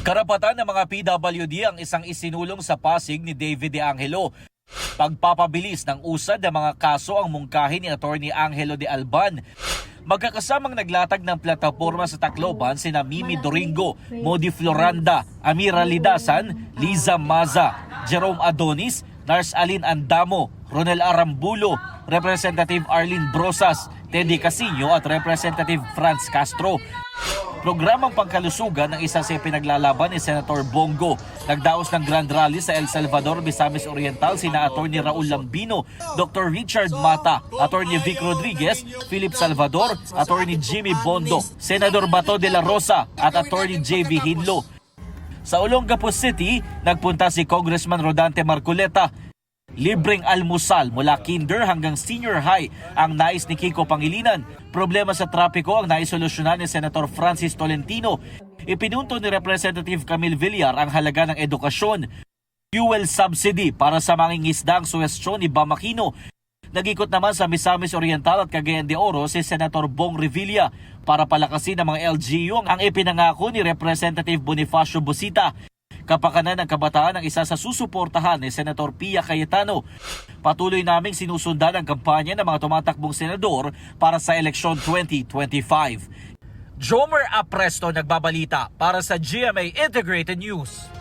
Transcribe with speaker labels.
Speaker 1: Karapatan ng mga PWD ang isang isinulong sa Pasig ni David De Angelo. Pagpapabilis ng usad ng mga kaso ang mungkahi ni Atty. Angelo de Alban. Magkakasamang naglatag ng plataporma sa Tacloban sina Mimi Doringo, Modi Floranda, Amira Lidasan, Liza Maza, Jerome Adonis, Nars Alin Andamo, Ronel Arambulo, Representative Arlene Brosas, Teddy Casino at Representative Franz Castro. Programang pangkalusugan ng isa sa pinaglalaban ni Senator Bongo. Nagdaos ng Grand Rally sa El Salvador, Misamis Oriental sina Atty. Raul Lambino, Dr. Richard Mata, Atty. Vic Rodriguez, Philip Salvador, Atty. Jimmy Bondo, Senador Bato de la Rosa at Atty. J.V. Hinlo. Sa Olongapo City, nagpunta si Congressman Rodante Marcoleta. Libreng almusal mula kinder hanggang senior high ang nais ni Kiko Pangilinan. Problema sa trapiko ang naisolusyonan ni Senator Francis Tolentino. Ipinunto ni Representative Camille Villar ang halaga ng edukasyon. Fuel subsidy para sa mangingisda ang suwestyon ni Bam Aquino. Nag-ikot naman sa Misamis Oriental at Cagayan de Oro si Senator Bong Revilla para palakasin ang mga LGU ang ipinangako ni Representative Bonifacio Busita. Kapakanan ng kabataan ang isa sa susuportahan ni Senator Pia Cayetano. Patuloy naming sinusundan ang kampanya ng mga tumatakbong senador para sa eleksyon 2025. Jomer Apresto nagbabalita para sa GMA Integrated News.